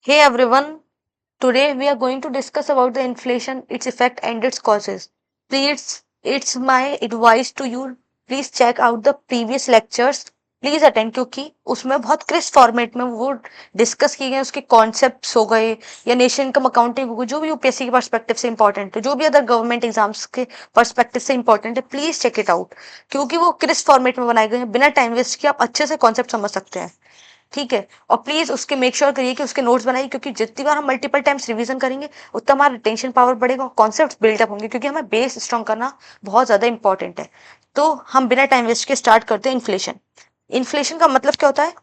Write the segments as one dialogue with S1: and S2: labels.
S1: Hey everyone, today we are going to discuss about the inflation, its effect and its causes. Please, it's my advice to you, please check out the previous lectures. Please attend क्योंकि उसमें बहुत crisp format में वो discuss किए गए उसके concepts हो गए या नेशन इनकम अकाउंटिंग हो गई जो भी यूपीएससी के पर्सपेक्टिव से इंपॉर्टेंट है जो भी अदर गवर्नमेंट एग्जाम्स के पर्सपेक्टिव से इंपॉर्टेंट है प्लीज चेक इट आउट क्योंकि वो क्रिस्प फॉर्मेट में बनाए गए हैं बिना टाइम वेस्ट किए आप अच्छे से कॉन्सेप्ट समझ सकते हैं ठीक है और प्लीज उसके मेक श्योर करिए कि उसके नोट्स बनाइए क्योंकि जितनी बार हम मल्टीपल टाइम्स रिवीजन करेंगे उतना हमारा रिटेंशन पावर बढ़ेगा और कॉन्सेप्ट बिल्डअप होंगे क्योंकि हमें बेस स्ट्रॉन्ग करना बहुत ज्यादा इंपॉर्टेंट है तो हम बिना टाइम वेस्ट के स्टार्ट करते हैं इन्फ्लेशन। इन्फ्लेशन का मतलब क्या होता है?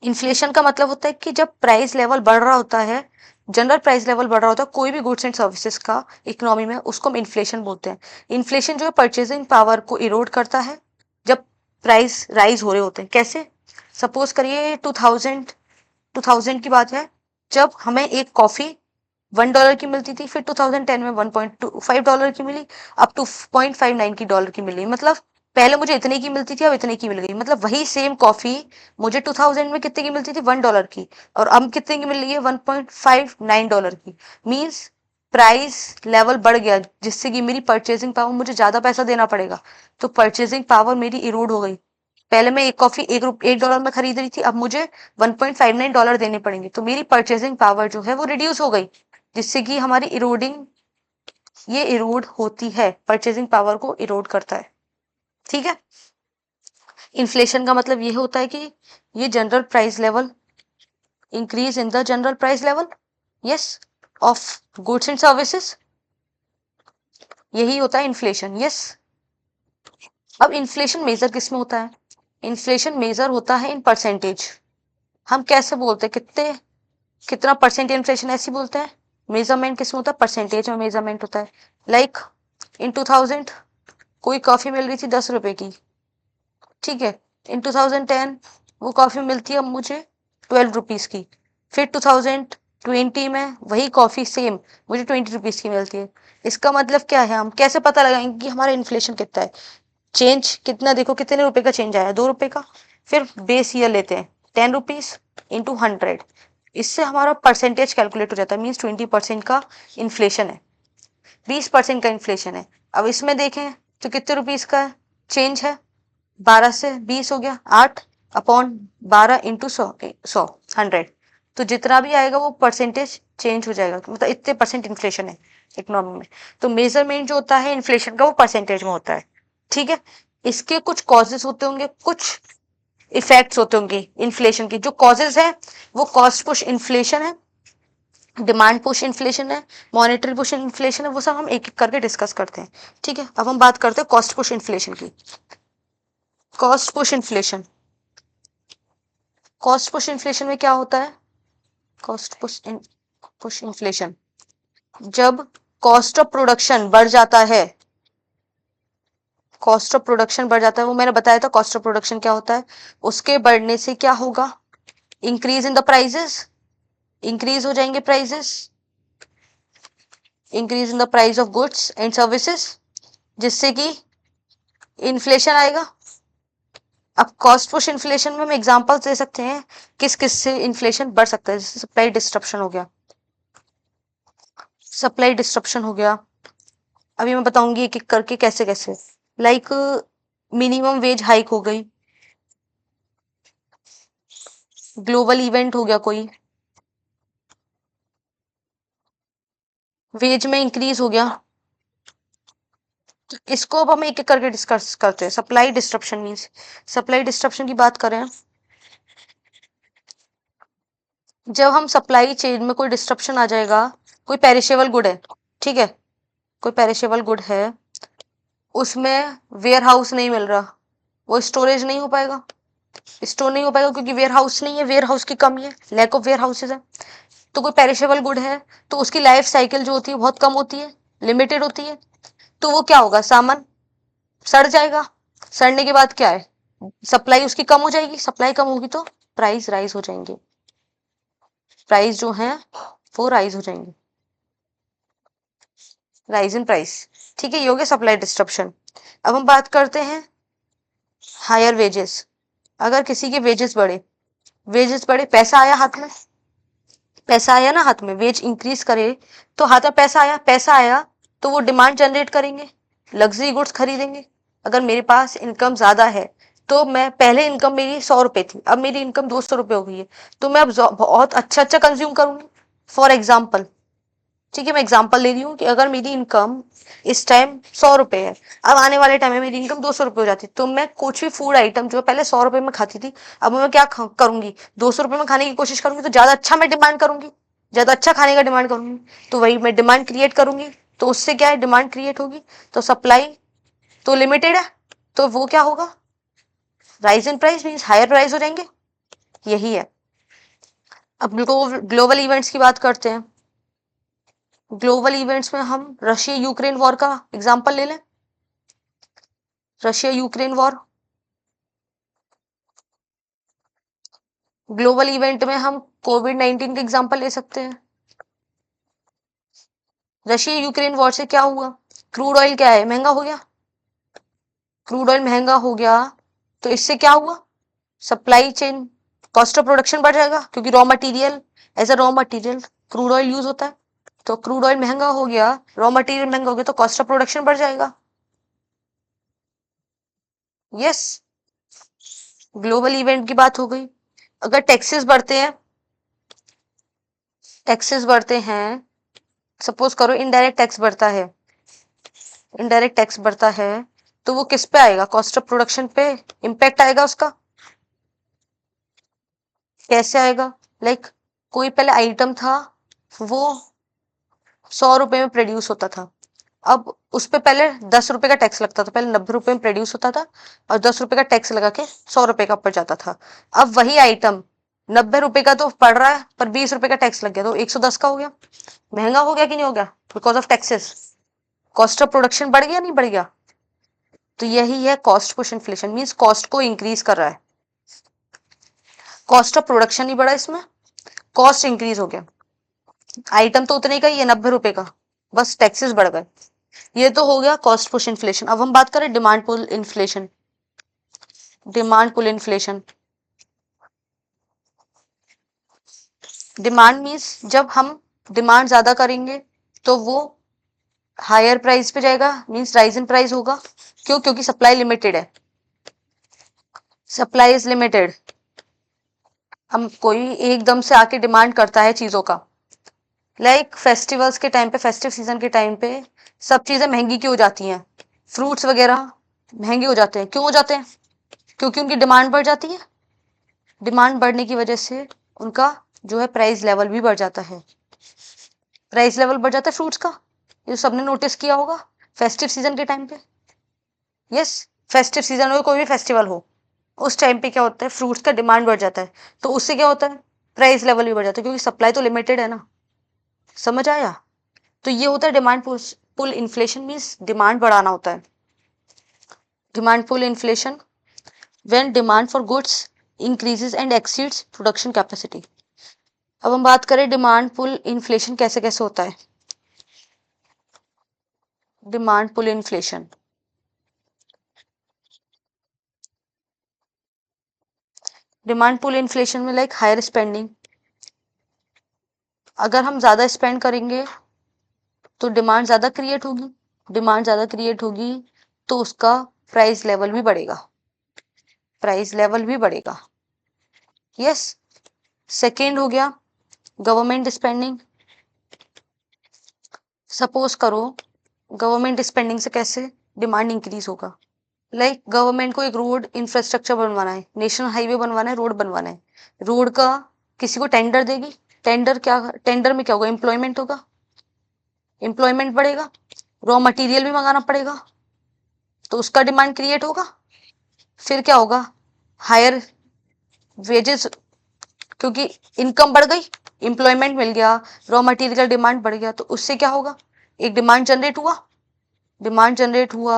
S1: इन्फ्लेशन का मतलब होता है कि जब प्राइस लेवल बढ़ रहा होता है, जनरल प्राइस लेवल बढ़ रहा होता है कोई भी गुड्स एंड सर्विसेज का इकोनॉमी में, उसको हम इन्फ्लेशन बोलते हैं। इन्फ्लेशन जो है परचेजिंग पावर को इरोड करता है जब प्राइस राइज हो रहे होते हैं। कैसे? सपोज करिए 2000 की बात है जब हमें एक कॉफी $1 की मिलती थी, फिर 2010 में $1.25 की मिली, अब टू $0.59 की डॉलर की मिली। मतलब पहले मुझे इतने की मिलती थी अब इतने की मिल गई। मतलब वही सेम कॉफी मुझे 2000 में कितने की मिलती थी $1 की और अब कितने की मिल रही है $1.59 की। मीन्स प्राइस लेवल बढ़ गया जिससे कि मेरी परचेजिंग पावर, मुझे ज्यादा पैसा देना पड़ेगा तो परचेजिंग पावर मेरी इरोड हो गई। पहले मैं एक कॉफी $1 में खरीद रही थी, अब मुझे $1.59 देने पड़ेंगे तो मेरी परचेजिंग पावर जो है वो रिड्यूस हो गई जिससे कि हमारी इरोडिंग, ये इरोड होती है, परचेजिंग पावर को इरोड करता है। ठीक है। इन्फ्लेशन का मतलब ये होता है कि ये general price level increase in the general price level yes of goods and services, यही होता है इन्फ्लेशन। यस। अब इन्फ्लेशन मेजर किस में होता है? इन्फ्लेशन मेजर होता है इन परसेंटेज। हम कैसे बोलते हैं कितने कितना परसेंट इन्फ्लेशन, ऐसे बोलते हैं। मेजरमेंट किस में होता है? परसेंटेज में मेजरमेंट होता है। लाइक इन 2000 कोई कॉफी मिल रही थी ₹10 की, ठीक है। इन 2010 वो कॉफी मिलती है मुझे ₹12 की। फिर 2020 में वही कॉफी सेम मुझे ₹20 की मिलती है। इसका मतलब क्या है? हम कैसे पता लगाएंगे कि हमारा इन्फ्लेशन कितना है? चेंज कितना, देखो कितने रुपए का चेंज आया, ₹2 का। फिर बेस ईयर लेते हैं, ₹10 इंटू 100, इससे हमारा परसेंटेज कैलकुलेट हो जाता है। मीन्स 20% का इन्फ्लेशन है, 20% का इन्फ्लेशन है। अब इसमें देखें तो कितने रुपीज का चेंज है? 12 से 20 हो गया, 8/12 इंटू 100 तो जितना भी आएगा वो परसेंटेज चेंज हो जाएगा, मतलब इतने परसेंट इन्फ्लेशन है इकोनॉमी में। तो मेजरमेंट जो होता है इन्फ्लेशन का वो परसेंटेज में होता है। ठीक है। इसके कुछ कॉजेस होते होंगे, कुछ इफेक्ट्स होते होंगे इन्फ्लेशन के। जो कॉजेस है वो कॉस्ट पुश इन्फ्लेशन है, डिमांड पुश इन्फ्लेशन है, मॉनेटरी पुश इन्फ्लेशन है। वो सब हम एक एक करके डिस्कस करते हैं। ठीक है। अब हम बात करते हैं कॉस्ट पुश इन्फ्लेशन की। Cost push inflation, cost push inflation में क्या होता है? कॉस्ट पुश इन्फ्लेशन जब कॉस्ट ऑफ प्रोडक्शन बढ़ जाता है, कॉस्ट ऑफ प्रोडक्शन बढ़ जाता है, वो मैंने बताया था कॉस्ट ऑफ प्रोडक्शन क्या होता है। उसके बढ़ने से क्या होगा? Increase in the prices, increase हो जाएंगे prices, increase in the price of goods and services, जिससे कि इन्फ्लेशन आएगा। अब कॉस्ट पुश इन्फ्लेशन में हम एग्जांपल्स दे सकते हैं किस किस से इन्फ्लेशन बढ़ सकता है। जैसे सप्लाई डिस्ट्रप्शन हो गया, सप्लाई डिस्ट्रप्शन हो गया। अभी मैं बताऊंगी एक एक करके कैसे कैसे। लाइक मिनिमम वेज हाइक हो गई, ग्लोबल इवेंट हो गया कोई, वेज में इंक्रीज हो गया। तो इसको अब हम एक एक करके डिस्कस करते हैं। Supply disruption means, supply disruption की बात करें, जब हम सप्लाई चेन में कोई डिस्ट्रप्शन आ जाएगा, कोई पेरिशेबल गुड है, ठीक है, कोई पेरिशेबल गुड है, उसमें वेयर हाउस नहीं मिल रहा, वो स्टोरेज नहीं हो पाएगा, स्टोर नहीं हो पाएगा क्योंकि वेयर हाउस नहीं है, वेयर हाउस की कमी है, लैक ऑफ वेयर हाउसेज है। तो कोई पेरिशेबल गुड है तो उसकी लाइफ साइकिल जो होती है बहुत कम होती है, लिमिटेड होती है। तो वो क्या होगा? सामान सड़ जाएगा। सड़ने के बाद क्या है? सप्लाई उसकी कम हो जाएगी, सप्लाई कम होगी तो प्राइस राइज हो जाएंगे, प्राइस जो है वो राइज हो जाएंगे, राइज इन प्राइस। ठीक है, ये हो गया सप्लाई डिस्ट्रप्शन। अब हम बात करते हैं हायर वेजेस। अगर किसी के वेजेस बढ़े, वेजेस बढ़े, पैसा आया हाथ में, पैसा आया ना हाथ में, वेज इंक्रीज करे तो हाथ में पैसा आया तो वो डिमांड जनरेट करेंगे, लग्जरी गुड्स खरीदेंगे। अगर मेरे पास इनकम ज्यादा है तो मैं, पहले इनकम मेरी 100 रुपए थी, अब मेरी इनकम 200 रुपए हो गई है, तो मैं अब बहुत अच्छा अच्छा कंज्यूम करूंगी। फॉर एग्जाम्पल, ठीक है, मैं एग्जांपल ले रही हूँ कि अगर मेरी इनकम इस टाइम 100 रुपए है, अब आने वाले टाइम में मेरी इनकम 200 रुपए हो जाती, तो मैं कुछ भी फूड आइटम जो पहले 100 रुपए में खाती थी, अब मैं क्या करूंगी, 200 रुपए में खाने की कोशिश करूंगी, तो ज्यादा अच्छा मैं डिमांड करूंगी, ज्यादा अच्छा खाने का डिमांड करूंगी, तो वही मैं डिमांड क्रिएट करूंगी। तो उससे क्या है, डिमांड क्रिएट होगी, तो सप्लाई तो लिमिटेड है, तो वो क्या होगा, rise in price means higher price हो जाएंगे, यही है। अब ग्लोबल इवेंट्स की बात करते हैं। ग्लोबल इवेंट्स में हम रशिया यूक्रेन वॉर का एग्जांपल ले लें। Russia Ukraine war, global event में हम कोविड-19 का एग्जांपल ले सकते हैं। रशिया यूक्रेन वॉर से क्या हुआ, क्रूड ऑयल क्या है, महंगा हो गया। क्रूड ऑयल महंगा हो गया तो इससे क्या हुआ, supply chain, cost of production बढ़ जाएगा, क्योंकि raw material, as a raw material crude oil use होता है, तो क्रूड ऑयल महंगा हो गया, रॉ मटेरियल महंगा हो गया, तो कॉस्ट ऑफ प्रोडक्शन बढ़ जाएगा। यस, ग्लोबल इवेंट की बात हो गई। अगर टैक्सेस बढ़ते हैं, सपोज करो इनडायरेक्ट टैक्स बढ़ता है, इनडायरेक्ट टैक्स बढ़ता है, तो वो किस पे आएगा, कॉस्ट ऑफ प्रोडक्शन पे इम्पैक्ट आएगा उसका। कैसे आएगा, लाइक कोई पहले आइटम था, वो 100 रुपए में प्रोड्यूस होता था, अब उस पे पहले 10 रुपए का टैक्स लगता था, पहले 90 रुपए में प्रोड्यूस होता था और 10 रुपए का टैक्स लगा के 100 रुपए का ऊपर जाता था। अब वही आइटम 90 रुपए का तो पड़ रहा है, पर 20 रुपए का टैक्स लग गया, तो 110 का हो गया। महंगा हो गया कि नहीं हो गया, because of taxes, cost of production बढ़ गया नहीं बढ़ गया। तो यही है cost push inflation, means cost को इंक्रीज कर रहा है। कॉस्ट ऑफ प्रोडक्शन नहीं बढ़ा इसमें, कॉस्ट इंक्रीज हो गया, आइटम तो उतने का ही है 90 रुपए का, बस टैक्सेस बढ़ गए। ये तो हो गया कॉस्ट पुश इन्फ्लेशन। अब हम बात करें demand pull inflation. Demand pull inflation, demand means जब हम डिमांड ज्यादा करेंगे तो वो हायर प्राइस पे जाएगा, मीन्स राइज इन प्राइस होगा। क्यों, क्योंकि सप्लाई लिमिटेड है, सप्लाई इज लिमिटेड। हम कोई एकदम से आके डिमांड करता है चीजों का, लाइक फेस्टिवल्स के टाइम पे, फेस्टिव सीजन के टाइम पे सब चीजें महंगी क्यों हो जाती हैं, फ्रूट्स वगैरह महंगे हो जाते हैं, क्यों हो जाते हैं, क्योंकि उनकी डिमांड बढ़ जाती है, डिमांड बढ़ने की वजह से उनका जो है प्राइस लेवल भी बढ़ जाता है, प्राइस लेवल बढ़ जाता है फ्रूट्स का, ये सबने नोटिस किया होगा फेस्टिव सीजन के टाइम पे। यस, फेस्टिव सीजन हो, कोई भी फेस्टिवल हो, उस टाइम पे क्या होता है, फ्रूट्स का डिमांड बढ़ जाता है, तो उससे क्या होता है, प्राइस लेवल भी बढ़ जाता है, क्योंकि सप्लाई तो लिमिटेड है ना। समझ आया, तो ये होता है demand pull inflation, means demand बढ़ाना होता है। Demand pull inflation when demand for goods increases and exceeds production capacity. अब हम बात करें डिमांड पुल इन्फ्लेशन कैसे कैसे होता है। Demand pull inflation, demand pull inflation में लाइक हायर स्पेंडिंग, अगर हम ज्यादा स्पेंड करेंगे तो डिमांड ज्यादा क्रिएट होगी, डिमांड ज्यादा क्रिएट होगी तो उसका प्राइस लेवल भी बढ़ेगा, प्राइस लेवल भी बढ़ेगा। यस, सेकेंड हो गया गवर्नमेंट स्पेंडिंग। सपोज करो गवर्नमेंट स्पेंडिंग से कैसे डिमांड इंक्रीज होगा, लाइक गवर्नमेंट को एक रोड इंफ्रास्ट्रक्चर बनवाना है, नेशनल हाईवे बनवाना है, रोड बनवाना है, रोड का किसी को टेंडर देगी, टेंडर में क्या होगा, एम्प्लॉयमेंट होगा, एम्प्लॉयमेंट बढ़ेगा, रॉ मटेरियल भी मंगाना पड़ेगा, तो उसका डिमांड क्रिएट होगा। फिर क्या होगा, हायर वेजेस, क्योंकि इनकम बढ़ गई, एम्प्लॉयमेंट मिल गया, रॉ मटेरियल का डिमांड बढ़ गया, तो उससे क्या होगा, एक डिमांड जनरेट हुआ, डिमांड जनरेट हुआ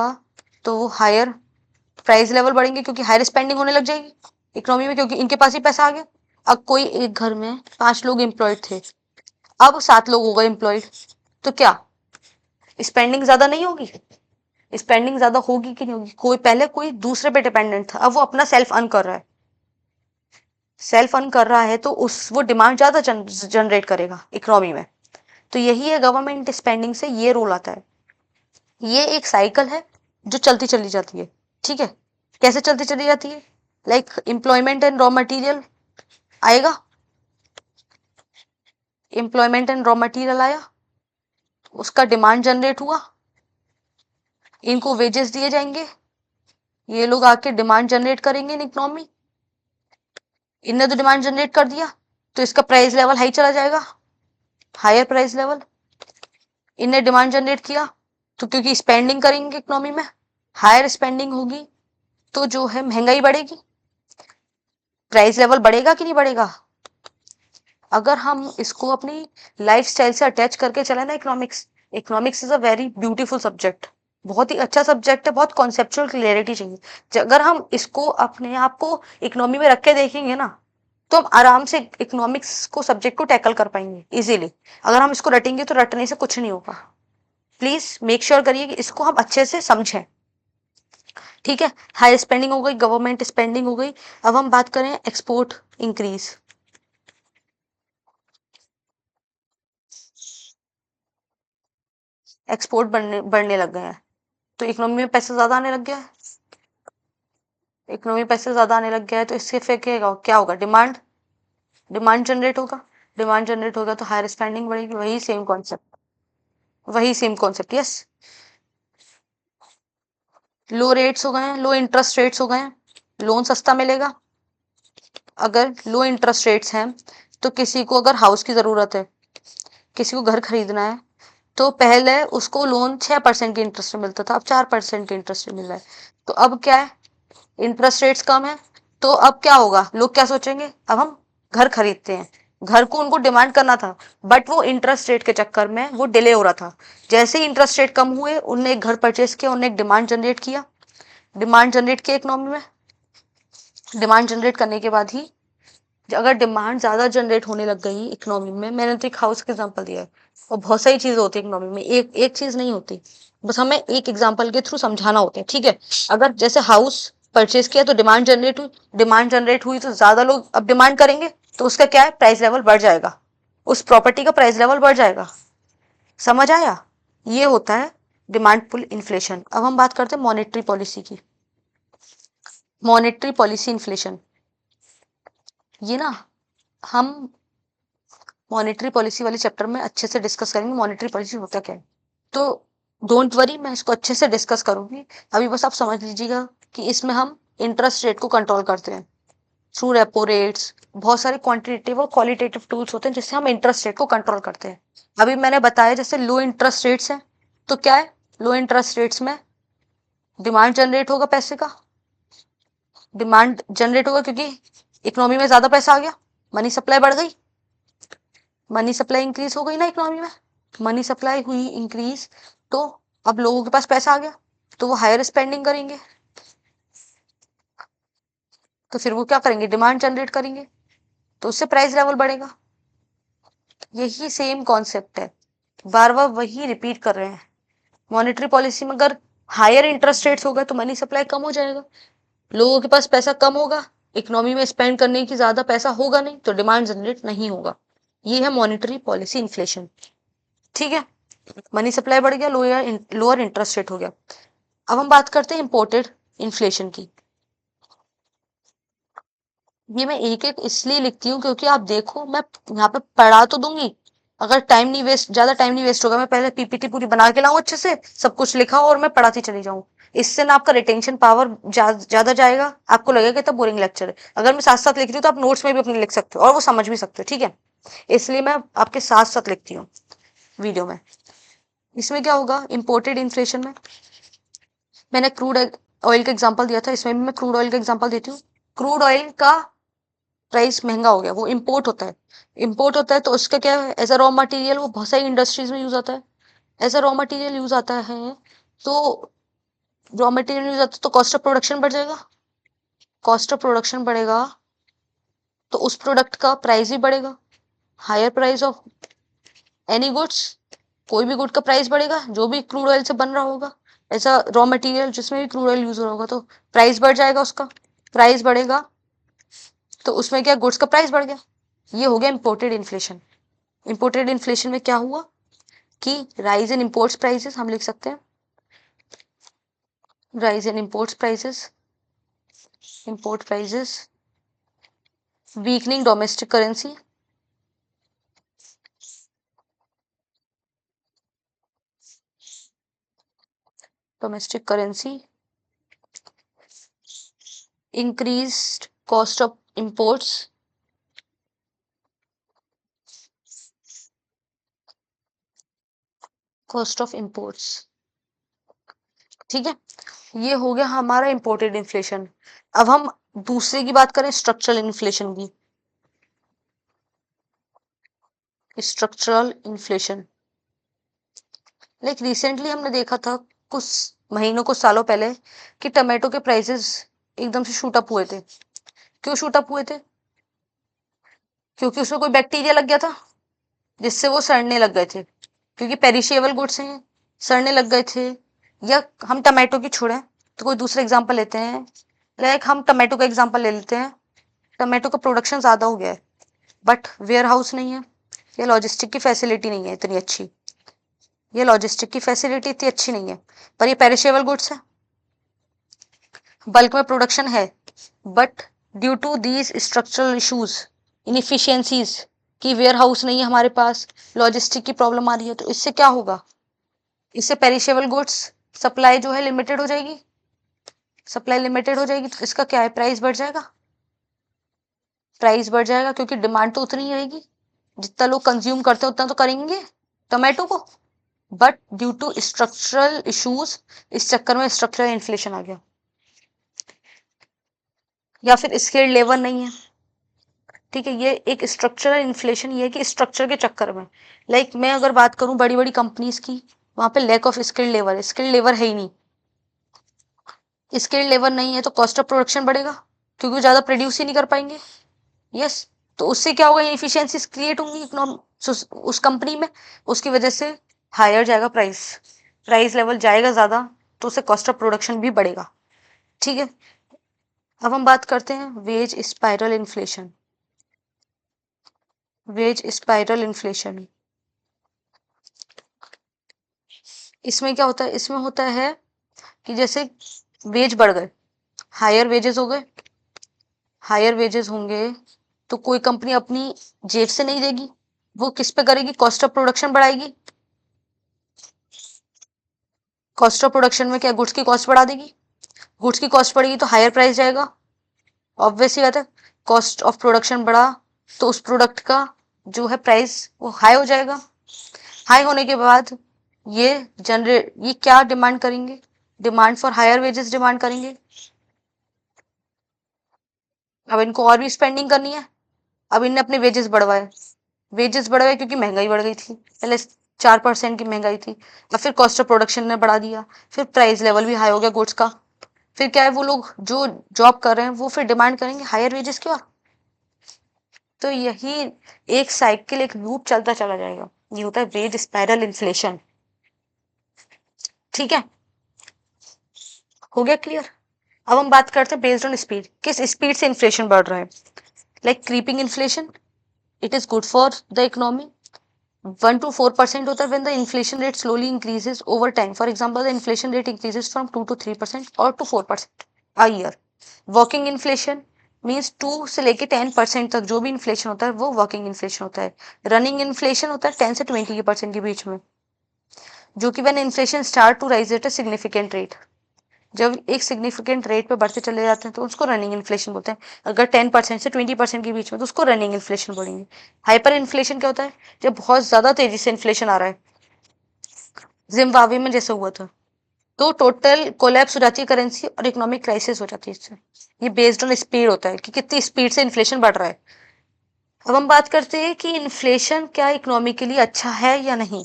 S1: तो वो हायर प्राइस लेवल बढ़ेंगे, क्योंकि हायर स्पेंडिंग होने लग जाएगी इकोनॉमी में, क्योंकि इनके पास ही पैसा आ गया। अब कोई एक घर में 5 लोग एम्प्लॉयड थे, अब 7 लोग हो गए एम्प्लॉयड, तो क्या स्पेंडिंग ज्यादा नहीं होगी, स्पेंडिंग ज्यादा होगी कि नहीं होगी, कोई पहले कोई दूसरे पे डिपेंडेंट था, अब वो अपना सेल्फ अर्न कर रहा है, सेल्फ अर्न कर रहा है तो उस वो डिमांड ज्यादा जनरेट करेगा इकोनॉमी में। तो यही है गवर्नमेंट स्पेंडिंग से ये रोल आता है। ये एक साइकिल है जो चलती चली जाती है। ठीक है, कैसे चलती चली जाती है? Like employment and raw material आएगा, एम्प्लॉयमेंट एंड रॉ मटेरियल आया, उसका डिमांड जनरेट हुआ, इनको वेजेस दिए जाएंगे, ये लोग आके डिमांड जनरेट करेंगे इन इकोनॉमी, इनने तो डिमांड जनरेट कर दिया तो इसका प्राइस लेवल हाई चला जाएगा, हायर प्राइस लेवल। इनने डिमांड जनरेट किया तो क्योंकि स्पेंडिंग करेंगे इकोनॉमी में, हायर स्पेंडिंग होगी तो जो है महंगाई बढ़ेगी, प्राइस लेवल बढ़ेगा कि नहीं बढ़ेगा? अगर हम इसको अपनी लाइफस्टाइल से अटैच करके चले ना, economics, economics is a very beautiful subject, बहुत ही अच्छा सब्जेक्ट है, बहुत कॉन्सेप्चुअल क्लियरिटी चाहिए। अगर हम इसको अपने आप को इकोनॉमी में रख के देखेंगे ना तो हम आराम से इकोनॉमिक्स को सब्जेक्ट को टैकल कर पाएंगे इजीली। अगर हम इसको रटेंगे तो रटने से कुछ नहीं होगा। प्लीज मेक श्योर करिए कि इसको हम अच्छे से समझें। ठीक है, हाई स्पेंडिंग हो गई, गवर्नमेंट स्पेंडिंग हो गई। अब हम बात करें एक्सपोर्ट इंक्रीज। एक्सपोर्ट बढ़ने लग गए हैं तो इकोनॉमी में पैसा ज्यादा आने लग गया है। इकोनॉमी में पैसा ज्यादा आने लग गया है तो इससे फिर क्या होगा? डिमांड, डिमांड जनरेट होगा, डिमांड जनरेट होगा तो हायर स्पेंडिंग बढ़ेगी। वही सेम कॉन्सेप्ट, वही सेम कॉन्सेप्ट। यस, लो रेट्स हो गए हैं, लो इंटरेस्ट रेट्स हो गए हैं, लोन सस्ता मिलेगा। अगर लो इंटरेस्ट रेट्स हैं तो किसी को अगर हाउस की जरूरत है, किसी को घर खरीदना है, तो पहले उसको लोन 6% के इंटरेस्ट में मिलता था, अब 4% के इंटरेस्ट में मिल रहा है। तो अब क्या है, इंटरेस्ट रेट्स कम है तो अब क्या होगा? लोग क्या सोचेंगे? अब हम घर खरीदते हैं। घर को उनको डिमांड करना था बट वो इंटरेस्ट रेट के चक्कर में वो डिले हो रहा था। जैसे ही इंटरेस्ट रेट कम हुए उनने एक घर परचेस किया, उनने एक डिमांड जनरेट किया, डिमांड जनरेट किया इकोनॉमी में। डिमांड जनरेट करने के बाद ही अगर डिमांड ज्यादा जनरेट होने लग गई इकोनॉमी में, मैंने तो एक हाउस का एग्जांपल दिया है और बहुत सारी चीजें होती है इकोनॉमी में, एक एक चीज नहीं होती, बस हमें एक एग्जांपल के थ्रू समझाना होता है। ठीक है, अगर जैसे हाउस परचेज किया तो डिमांड जनरेट हुई, डिमांड जनरेट हुई तो ज्यादा लोग अब डिमांड करेंगे तो उसका क्या है? प्राइस लेवल बढ़ जाएगा, उस प्रॉपर्टी का प्राइस लेवल बढ़ जाएगा। समझ आया? ये होता है डिमांड पुल इन्फ्लेशन। अब हम बात करते हैं मॉनेटरी पॉलिसी की। मॉनेटरी पॉलिसी इन्फ्लेशन, ये ना हम मॉनेटरी पॉलिसी वाले चैप्टर में अच्छे से डिस्कस करेंगे मॉनेटरी पॉलिसी होता क्या है। तो डोंट वरी, मैं इसको अच्छे से डिस्कस करूंगी। अभी बस आप समझ लीजिएगा कि इसमें हम इंटरेस्ट रेट को कंट्रोल करते हैं थ्रू रेपो रेट्स। बहुत सारे क्वांटिटेटिव और क्वालिटेटिव टूल्स होते हैं जिससे हम इंटरेस्ट रेट को कंट्रोल करते हैं। अभी मैंने बताया जैसे लो इंटरेस्ट रेट्स हैं तो क्या है, लो इंटरेस्ट रेट्स में डिमांड जनरेट होगा, पैसे का डिमांड जनरेट होगा क्योंकि इकोनॉमी में ज्यादा पैसा आ गया, मनी सप्लाई बढ़ गई, मनी सप्लाई इंक्रीज हो गई ना इकोनॉमी में, मनी सप्लाई हुई इंक्रीज तो अब लोगों के पास पैसा आ गया तो वो हायर स्पेंडिंग करेंगे, तो फिर वो क्या करेंगे? डिमांड जनरेट करेंगे तो उससे प्राइस लेवल बढ़ेगा। यही सेम कॉन्सेप्ट है, बार बार वही रिपीट कर रहे हैं। मॉनेटरी पॉलिसी में अगर हायर इंटरेस्ट रेट्स होगा तो मनी सप्लाई कम हो जाएगा, लोगों के पास पैसा कम होगा, इकोनॉमी में स्पेंड करने की ज्यादा पैसा होगा नहीं तो डिमांड जनरेट नहीं होगा। ये है मॉनेटरी पॉलिसी इन्फ्लेशन। ठीक है, मनी सप्लाई बढ़ गया, लोअर इंटरेस्ट रेट हो गया। अब हम बात करते हैं इंपोर्टेड इन्फ्लेशन की। ये मैं एक एक इसलिए लिखती हूँ क्योंकि आप देखो मैं यहाँ पे पढ़ा तो दूंगी, अगर टाइम नहीं वेस्ट, ज्यादा टाइम नहीं वेस्ट होगा, मैं पहले पीपीटी पूरी बना के लाऊं, अच्छे से सब कुछ लिखा हो और मैं पढ़ाती चली जाऊं। इससे ना आपका रिटेंशन पावर ज्यादा जाएगा, आपको लगेगा तो बोरिंग लेक्चर है। अगर मैं साथ साथ लिख रही हूँ तो आप नोट्स में भी अपने लिख सकते हो और वो समझ भी सकते हो। ठीक है, इसलिए मैं आपके साथ साथ लिखती हूँ वीडियो में। इसमें क्या होगा इम्पोर्टेड इन्फ्लेशन में, मैंने क्रूड ऑयल का एग्जांपल दिया था, इसमें भी मैं क्रूड ऑयल का एग्जांपल देती हूँ। क्रूड ऑयल का प्राइस महंगा हो गया, वो इम्पोर्ट होता है, इम्पोर्ट होता है तो उसका क्या है, एज अ रॉ मटेरियल वो बहुत सारी इंडस्ट्रीज में यूज आता है, as a raw material use आता है तो रॉ मटेरियल यूज आता है तो कॉस्ट ऑफ प्रोडक्शन बढ़ जाएगा, कॉस्ट ऑफ प्रोडक्शन बढ़ेगा तो उस प्रोडक्ट का प्राइस भी बढ़ेगा, higher price of any goods, कोई भी गुड का प्राइस बढ़ेगा जो भी क्रूड ऑयल से बन रहा होगा, ऐसा रॉ मटेरियल जिसमें भी क्रूड ऑयल यूज हो रहा होगा तो प्राइस बढ़ जाएगा, उसका प्राइस बढ़ेगा तो उसमें क्या, गुड्स का प्राइस बढ़ गया। ये हो गया इम्पोर्टेड इन्फ्लेशन। इम्पोर्टेड इन्फ्लेशन में क्या हुआ कि राइज इन इम्पोर्ट्स प्राइसेस, हम लिख सकते हैं rise in import prices, weakening domestic currency, increased cost of imports, ठीक है। ये हो गया हमारा इम्पोर्टेड इन्फ्लेशन। अब हम दूसरे की बात करें, स्ट्रक्चरल इन्फ्लेशन की। स्ट्रक्चरल इन्फ्लेशन लाइक रिसेंटली हमने देखा था कुछ महीनों, कुछ सालों पहले, कि टमाटो के प्राइसेस एकदम से शूट अप हुए थे। क्यों शूट अप हुए थे? क्योंकि उसमें कोई बैक्टीरिया लग गया था जिससे वो सड़ने लग गए थे, क्योंकि पेरिशेबल गुड्स हैं, सड़ने लग गए थे। या हम टमाटो की छोड़ें तो कोई दूसरा एग्जांपल लेते हैं, लाइक हम टमाटो का एग्जांपल ले लेते हैं। टमाटो का प्रोडक्शन ज़्यादा हो गया है, बट वेयर हाउस नहीं है, या लॉजिस्टिक की फैसिलिटी नहीं है इतनी अच्छी, नहीं है, पर ये पेरिशेबल गुड्स है, बल्क में प्रोडक्शन है, but due to these structural issues, inefficiencies, कि वेयर हाउस नहीं है हमारे पास, लॉजिस्टिक की प्रॉब्लम आ रही है, तो इससे क्या होगा, इससे पेरिशेबल गुड्स सप्लाई जो है लिमिटेड हो जाएगी। तो इसका क्या है, प्राइस बढ़ जाएगा, क्योंकि डिमांड तो उतनी ही रहेगी, जितना लोग कंज्यूम करते हैं उतना तो करेंगे टमाटो को, but due to structural issues, इस चक्कर में स्ट्रक्चरल इन्फ्लेशन आ गया। या फिर स्किल्ड लेबर नहीं है, ठीक है, ये एक स्ट्रक्चरल इन्फ्लेशन, ये है कि स्ट्रक्चर के चक्कर में, लाइक मैं अगर बात करूं बड़ी बड़ी कंपनीज की, वहां पे लैक ऑफ स्किल्ड लेबर है ही नहीं। स्किल्ड लेबर नहीं है तो कॉस्ट ऑफ प्रोडक्शन बढ़ेगा, क्योंकि वो ज्यादा प्रोड्यूस ही नहीं कर पाएंगे। यस, तो उससे क्या होगा, इनएफिशिएंसीज क्रिएट होंगी उस कंपनी में, उसकी वजह से हायर जाएगा प्राइस लेवल जाएगा ज्यादा, तो उससे कॉस्ट ऑफ प्रोडक्शन भी बढ़ेगा। ठीक है, अब हम बात करते हैं वेज स्पाइरल इन्फ्लेशन। इसमें क्या होता है, इसमें होता है कि जैसे वेज बढ़ गए, हायर वेजेस हो गए, हायर वेजेस होंगे, तो कोई कंपनी अपनी जेब से नहीं देगी, वो किस पे करेगी, कॉस्ट ऑफ प्रोडक्शन बढ़ाएगी। कॉस्ट ऑफ प्रोडक्शन में क्या, गुड्स की कॉस्ट बढ़ा देगी, गुड्स की कॉस्ट बढ़ेगी तो हायर प्राइस जाएगा, ऑब्वियस ही बात है। कॉस्ट ऑफ प्रोडक्शन बढ़ा तो उस प्रोडक्ट का जो है प्राइस वो हाई हो जाएगा। हाई होने के बाद ये क्या डिमांड करेंगे, demand for higher wages demand करेंगे। अब इनको और भी स्पेंडिंग करनी है, अब इनने अपने वेजेस बढ़वाए क्योंकि महंगाई बढ़ गई थी, पहले 4% की महंगाई थी, और फिर कॉस्ट ऑफ प्रोडक्शन ने बढ़ा दिया, फिर प्राइस लेवल भी हाई हो गया गुड्स का। फिर क्या है, वो लोग जो जॉब कर रहे हैं वो फिर डिमांड करेंगे हायर वेजेस की और, तो यही एक साइकिल, एक लूप चलता चला जाएगा। ये होता है वेज स्पाइरल इन्फ्लेशन। ठीक है, हो गया क्लियर। अब हम बात करते हैं बेस्ड ऑन स्पीड, किस स्पीड से इन्फ्लेशन बढ़ रहा है। Like creeping inflation, it is good for the economy, 1 to 4% होता है when the inflation rate slowly increases over time. For example, the inflation rate increases from 2 to 3% or to 4% a year. Working inflation means 2 से लेके 10% तक जो भी inflation होता है वो वर्किंग इन्फ्लेशन होता है। रनिंग इन्फ्लेशन होता है 10 से 20% के बीच में, जो कि when inflation start to rise at a significant rate, जब एक सिग्निफिकेंट रेट पे बढ़ते चले जाते हैं तो उसको रनिंग इन्फ्लेशन बोलते हैं। अगर 10% से 20% के बीच में तो उसको रनिंग इन्फ्लेशन बोलेंगे। हाइपर इन्फ्लेशन क्या होता है, जब बहुत ज्यादा तेजी से इन्फ्लेशन आ रहा है, जिम्बाब्वे में जैसा हुआ था, तो टोटल कोलैप्स हो जाती है करेंसी और इकोनॉमिक क्राइसिस हो जाती है इससे। ये बेस्ड ऑन स्पीड होता है कि कितनी स्पीड से इन्फ्लेशन बढ़ रहा है। अब हम बात करते हैं कि इन्फ्लेशन क्या इकोनॉमी के लिए अच्छा है या नहीं।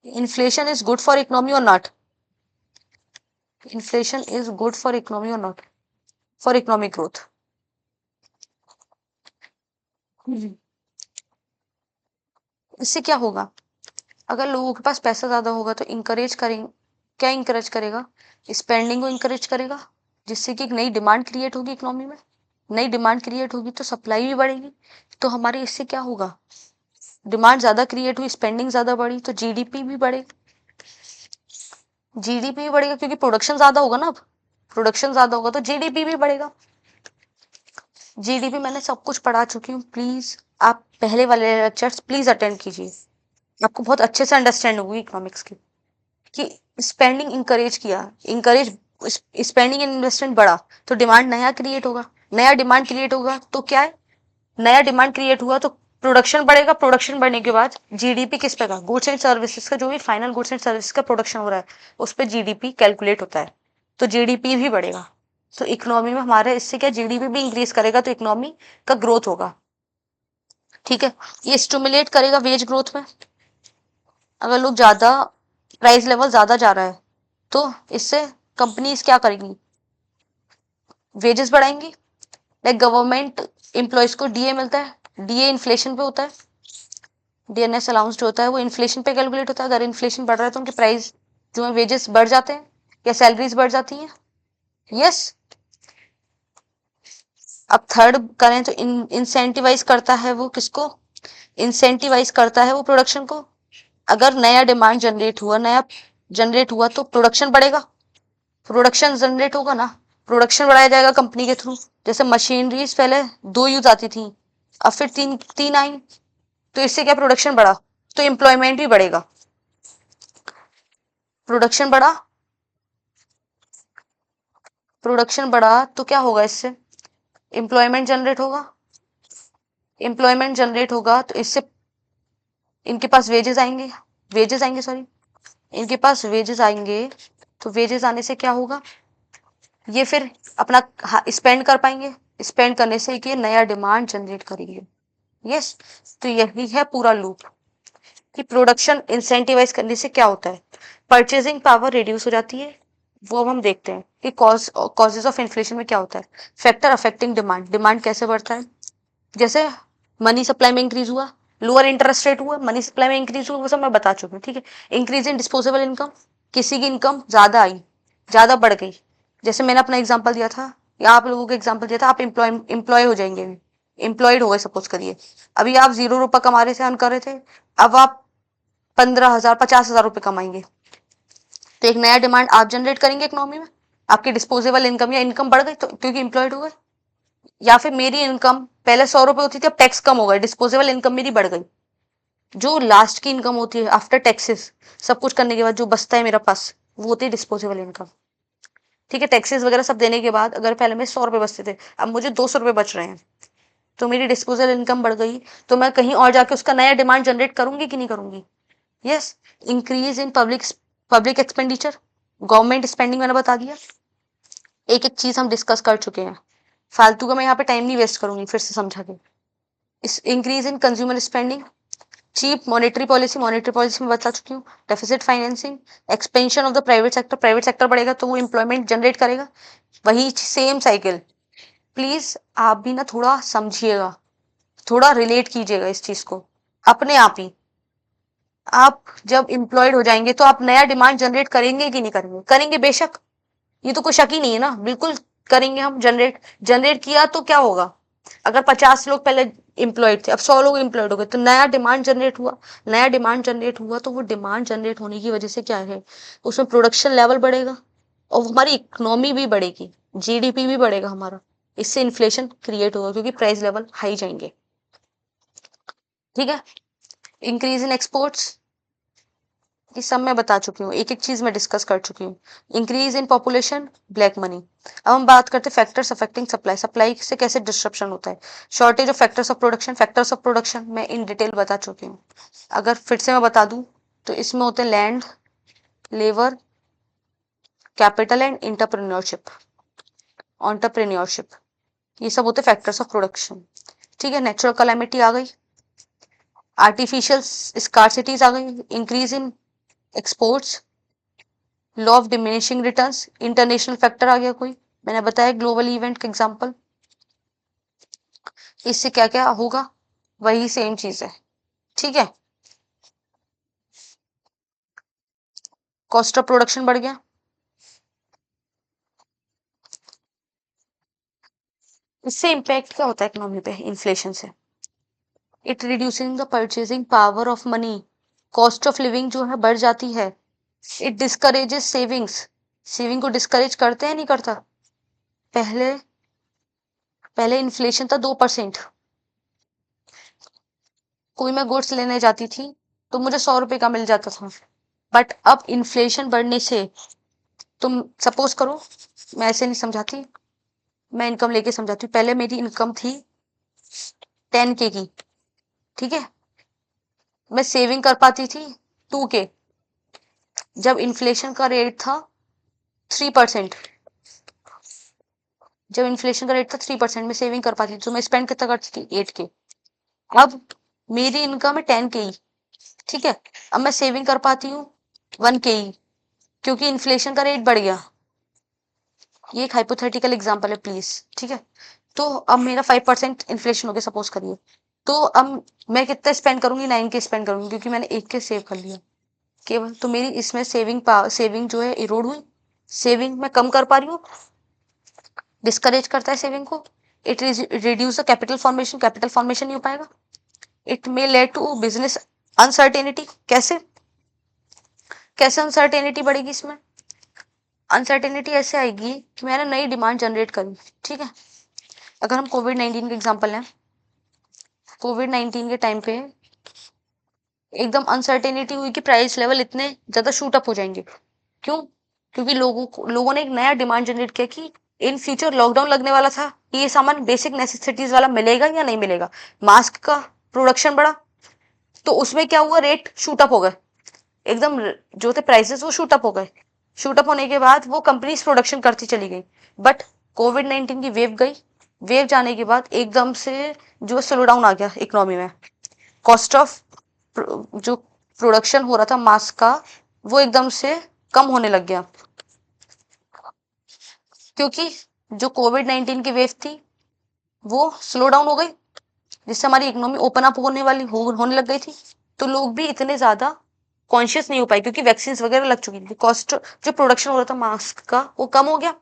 S1: Inflation is good for economy और not, inflation is good for economy और नॉट, फॉर इकोनॉमिक ग्रोथ। इससे क्या होगा, अगर लोगों के पास पैसा ज्यादा होगा तो इंकरेज करेंगे, क्या इंकरेज करेगा, स्पेंडिंग को इंकरेज करेगा, जिससे कि एक नई डिमांड क्रिएट होगी इकोनॉमी में। नई डिमांड क्रिएट होगी तो सप्लाई भी बढ़ेगी, तो हमारे इससे क्या होगा, डिमांड ज्यादा क्रिएट हुई, स्पेंडिंग ज्यादा बढ़ी, तो जीडीपी भी बढ़ेगा। जीडीपी भी बढ़ेगा क्योंकि प्रोडक्शन ज्यादा होगा ना, अब प्रोडक्शन ज्यादा होगा तो जीडीपी भी बढ़ेगा। जीडीपी मैंने सब कुछ पढ़ा चुकी हूँ, प्लीज आप पहले वाले लेक्चर्स प्लीज अटेंड कीजिए, आपको बहुत अच्छे से अंडरस्टैंड होगी इकोनॉमिक्स की। कि स्पेंडिंग इंकरेज किया, इंकरेज स्पेंडिंग एंड इन्वेस्टमेंट बढ़ा तो डिमांड नया क्रिएट होगा, नया डिमांड क्रिएट होगा तो क्या है, नया डिमांड क्रिएट हुआ तो प्रोडक्शन बढ़ेगा, प्रोडक्शन बढ़ने के बाद जीडीपी किस पे का, गुड्स एंड सर्विसेज का, जो भी फाइनल गुड्स एंड सर्विसेज का प्रोडक्शन हो रहा है उस पर जीडीपी कैलकुलेट होता है, तो जीडीपी भी बढ़ेगा। तो इकोनॉमी में हमारे इससे क्या, जीडीपी भी इंक्रीज करेगा तो इकोनॉमी का ग्रोथ होगा। ठीक है, ये स्टिमुलेट करेगा वेज ग्रोथ में, अगर लोग ज्यादा प्राइस लेवल ज्यादा जा रहा है तो इससे कंपनीज क्या करेंगी, वेजेस बढ़ाएंगी। लाइक गवर्नमेंट एम्प्लॉयज को डीए मिलता है, डीए इन्फ्लेशन पे होता है, डीएनएस अलाउंस जो होता है वो इन्फ्लेशन पे कैलकुलेट होता है, अगर इन्फ्लेशन बढ़ रहा है तो उनके प्राइस जो है वेजेस बढ़ जाते हैं या सैलरीज बढ़ जाती हैं। यस, अब थर्ड करें तो इंसेंटिवाइज करता है वो किसको, इंसेंटिवाइज करता है वो प्रोडक्शन को, अगर नया डिमांड जनरेट हुआ तो प्रोडक्शन बढ़ेगा, प्रोडक्शन जनरेट होगा ना, प्रोडक्शन बढ़ाया जाएगा कंपनी के थ्रू, जैसे मशीनरीज पहले 2 यूज आती थी, अब फिर तीन तीन आई, तो इससे क्या प्रोडक्शन बढ़ा तो एम्प्लॉयमेंट भी बढ़ेगा, प्रोडक्शन बढ़ा, प्रोडक्शन बढ़ा तो क्या होगा, इससे एम्प्लॉयमेंट जनरेट होगा, एम्प्लॉयमेंट जनरेट होगा तो इससे इनके पास वेजेस आएंगे सॉरी, इनके पास वेजेस आएंगे, तो वेजेस आने से क्या होगा, ये फिर अपना स्पेंड कर पाएंगे, स्पेंड करने से ये नया डिमांड जनरेट करेंगे। यस, तो यही है पूरा लूप कि प्रोडक्शन इंसेंटिवाइज करने से क्या होता है, परचेजिंग पावर रिड्यूस हो जाती है, वो अब हम देखते हैं कि कॉजेज ऑफ इन्फ्लेशन में क्या होता है, फैक्टर अफेक्टिंग डिमांड, डिमांड कैसे बढ़ता है, जैसे मनी सप्लाई में इंक्रीज हुआ, लोअर इंटरेस्ट रेट हुआ, मनी सप्लाई में इंक्रीज हुआ, वो सब मैं बता चुकी हूँ। ठीक है, इंक्रीज इन डिस्पोजेबल इनकम, किसी की इनकम ज्यादा आई, ज्यादा बढ़ गई, जैसे मैंने अपना एग्जांपल दिया था या आप लोगों को एग्जांपल दिया था, आप एम्प्लॉय हो जाएंगे, एम्प्लॉयड हो गए सपोज करिए, अभी आप 0 रुपया कमा रहे थे, अर्न कर रहे थे, अब आप 15,000 50,000 रुपये कमाएंगे, तो एक नया डिमांड आप जनरेट करेंगे इकोनॉमी में, आपकी डिस्पोजेबल इनकम या इनकम बढ़ गई तो क्योंकि एम्प्लॉयड हो गए, या फिर मेरी इनकम पहले 100 रुपए होती थी, अब टैक्स कम हो गया, डिस्पोजेबल इनकम मेरी बढ़ गई, जो लास्ट की इनकम होती है आफ्टर टैक्सेस, सब कुछ करने के बाद जो बचता है मेरा पास, वो होती है डिस्पोजेबल इनकम। ठीक है, टैक्सेस वगैरह सब देने के बाद अगर पहले में 100 रुपए बचते थे, अब मुझे 200 रुपए बच रहे हैं, तो मेरी डिस्पोजल इनकम बढ़ गई, तो मैं कहीं और जाके उसका नया डिमांड जनरेट करूंगी कि नहीं करूंगी। Yes, increase in public expenditure, government spending मैंने बता दिया, एक एक चीज हम डिस्कस कर चुके हैं, फालतू का मैं यहाँ पे टाइम नहीं वेस्ट करूंगी, फिर से समझा के। इस increase in consumer spending, cheap monetary policy में बता चुकी हूँ, deficit financing, expansion of the private sector बढ़ेगा तो वो एम्प्लॉयमेंट जनरेट करेगा, वही सेम साइकिल। प्लीज आप भी ना थोड़ा समझिएगा, थोड़ा रिलेट कीजिएगा इस चीज को अपने आप ही, आप जब एम्प्लॉयड हो जाएंगे तो आप नया डिमांड जनरेट करेंगे कि नहीं करेंगे, करेंगे बेशक, ये तो कोई शक ही नहीं है ना, बिल्कुल करेंगे हम जनरेट, जनरेट किया तो क्या होगा, अगर 50 लोग पहले एम्प्लॉयड थे, अब 100 लोग एम्प्लॉयड हो गए, तो नया डिमांड जनरेट हुआ, नया डिमांड जनरेट हुआ तो वो डिमांड जनरेट होने की वजह से क्या है, उसमें प्रोडक्शन लेवल बढ़ेगा और हमारी इकोनॉमी भी बढ़ेगी, जीडीपी भी बढ़ेगा हमारा, इससे इन्फ्लेशन क्रिएट होगा क्योंकि प्राइस लेवल हाई जाएंगे। ठीक है, इंक्रीज इन एक्सपोर्ट्स, ये सब मैं बता चुकी हूँ, एक एक चीज मैं डिस्कस कर चुकी हूँ, increase in population, black money. अब हम बात करते हैं फैक्टर्स अफेक्टिंग सप्लाई, सप्लाई से कैसे डिस्ट्रप्शन होता है, shortage of factors of production मैं इन डिटेल बता चुकी हूँ, अगर फिर से मैं बता दूं तो इसमें होते हैं land, labour, capital and entrepreneurship, ये सब होते फैक्टर्स ऑफ प्रोडक्शन। ठीक है, नेचुरल कैलामिटी आ गई, आर्टिफिशियल स्कार्सिटीज आ गई, increase in exports, law of diminishing returns, international factor आ गया कोई, मैंने बताया ग्लोबल इवेंट का एग्जांपल, इससे क्या क्या होगा, वही सेम चीज है। ठीक है, कॉस्ट ऑफ प्रोडक्शन बढ़ गया, इससे इम्पैक्ट क्या होता है इकोनॉमी पे इन्फ्लेशन से? It reducing the purchasing power of money, cost of living जो है बढ़ जाती है। इट डिस्करेजेस सेविंग्स, सेविंग को डिस्करेज करते हैं नहीं करता? पहले पहले इन्फ्लेशन था 2%, कोई मैं गुड्स लेने जाती थी तो मुझे 100 रुपए का मिल जाता था, बट अब इन्फ्लेशन बढ़ने से, तुम सपोज करो, मैं ऐसे नहीं समझाती, मैं इनकम लेके समझाती हूँ। पहले मेरी इनकम थी 10K की, ठीक है, मैं सेविंग कर पाती थी 2K। जब इन्फ्लेशन का रेट था 3%, जब इन्फ्लेशन का रेट था 3%, में सेविंग कर पाती थी, तो मैं स्पेंड कितना करती थी? 8K। अब मेरी इनकम है 10K ही, ठीक है, अब मैं सेविंग कर पाती हूँ 1K ही, क्योंकि इन्फ्लेशन का रेट बढ़ गया। ये एक हाइपोथेटिकल एग्जांपल है प्लीज, ठीक है। तो अब मेरा 5% इन्फ्लेशन हो गया सपोज करिए, तो अब मैं कितना स्पेंड करूंगी? 9K स्पेंड करूंगी, क्योंकि मैंने 1K सेव कर लिया केवल। तो मेरी इसमें सेविंग जो है इरोड हुई, सेविंग मैं कम कर पा रही हूँ, डिस्करेज करता है सेविंग को। It reduce the capital formation, capital formation नहीं हो पाएगा। It may lead to business uncertainty. कैसे कैसे अनसर्टेनिटी बढ़ेगी इसमें? अनसर्टेनिटी ऐसे आएगी कि मैंने नई डिमांड जनरेट करी, ठीक है। अगर हम कोविड-19 का एग्जांपल लें, कोविड-19 के टाइम पे एकदम अनसर्टेनिटी हुई कि प्राइस लेवल इतने ज्यादा शूट अप हो जाएंगे। क्यों? क्योंकि लोगों ने एक नया डिमांड जनरेट किया कि इन फ्यूचर लॉकडाउन लगने वाला था, ये सामान बेसिक नेसेसिटीज वाला मिलेगा या नहीं मिलेगा। मास्क का प्रोडक्शन बढ़ा, तो उसमें क्या हुआ? रेट शूट अप हो गए, एकदम जो थे प्राइसेस वो शूट अप हो गए। शूट अप होने के बाद वो कंपनीज प्रोडक्शन करती चली गई, बट कोविड-19 की वेव गई, वेव जाने के बाद एकदम से जो स्लो डाउन आ गया इकोनॉमी में। कॉस्ट ऑफ जो प्रोडक्शन हो रहा था मास्क का, वो एकदम से कम होने लग गया, क्योंकि जो कोविड-19 की वेव थी वो स्लो डाउन हो गई, जिससे हमारी इकोनॉमी ओपन अप होने लग गई थी। तो लोग भी इतने ज्यादा कॉन्शियस नहीं हो पाए, क्योंकि वैक्सीन वगैरह लग चुकी थी, कॉस्ट जो प्रोडक्शन हो रहा था मास्क का वो कम हो गया।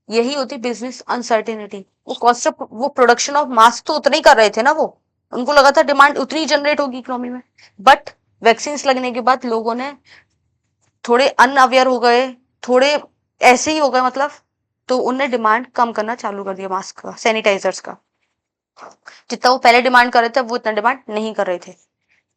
S1: यही होती बिजनेस अनसर्टेनिटी। वो कॉस्ट ऑफ वो प्रोडक्शन ऑफ मास्क तो उतना ही कर रहे थे ना, वो उनको लगा था डिमांड उतनी ही जनरेट होगी इकोनॉमी में, बट वैक्सीन लगने के बाद लोगों ने थोड़े अनअवेयर हो गए, थोड़े ऐसे ही हो गए मतलब, तो उनने डिमांड कम करना चालू कर दिया मास्क का, सैनिटाइजर्स का। जितना वो पहले डिमांड कर रहे थे वो इतना डिमांड नहीं कर रहे थे।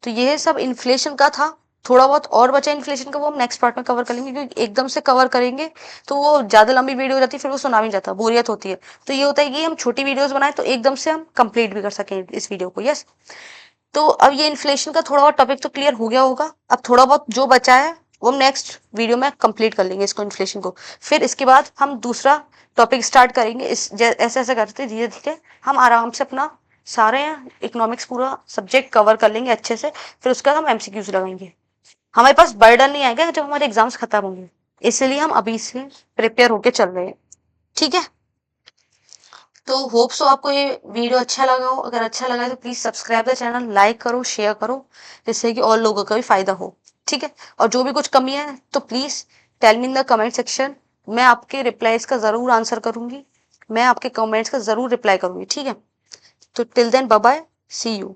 S1: तो ये सब इन्फ्लेशन का था। थोड़ा बहुत और बचा इन्फ्लेशन का, वो हम नेक्स्ट पार्ट में कवर कर लेंगे, क्योंकि एकदम से कवर करेंगे तो वो ज्यादा लंबी वीडियो हो जाती है, फिर वो सुना भी नहीं जाता, बोरियत होती है। तो ये होता है कि हम छोटी वीडियोस बनाए तो एकदम से हम कंप्लीट भी कर सकें इस वीडियो को। यस, तो अब ये इन्फ्लेशन का थोड़ा बहुत टॉपिक तो क्लियर हो गया होगा। अब थोड़ा बहुत जो बचा है वो हम नेक्स्ट वीडियो में कंप्लीट कर लेंगे इसको, इन्फ्लेशन को। फिर इसके बाद हम दूसरा टॉपिक स्टार्ट करेंगे। ऐसे ऐसे करते धीरे धीरे हम आराम से अपना सारे इकोनॉमिक्स पूरा सब्जेक्ट कवर कर लेंगे अच्छे से। फिर उसके बाद हम एमसीक्यूज लगाएंगे। हमारे पास बर्डन नहीं आएगा जब हमारे एग्जाम्स खत्म होंगे, इसलिए हम अभी से प्रिपेयर होके चल रहे हैं, ठीक है। तो होप सो आपको ये वीडियो अच्छा लगा हो। अगर अच्छा लगा है तो please subscribe the channel, like करो, शेयर करो, जिससे कि और लोगों का भी फायदा हो, ठीक है। और जो भी कुछ कमी है तो please tell me in the comment section. मैं आपके रिप्लाईज का जरूर आंसर करूंगी, मैं आपके कमेंट्स का जरूर रिप्लाई करूंगी, ठीक है। तो till then bye bye, see you.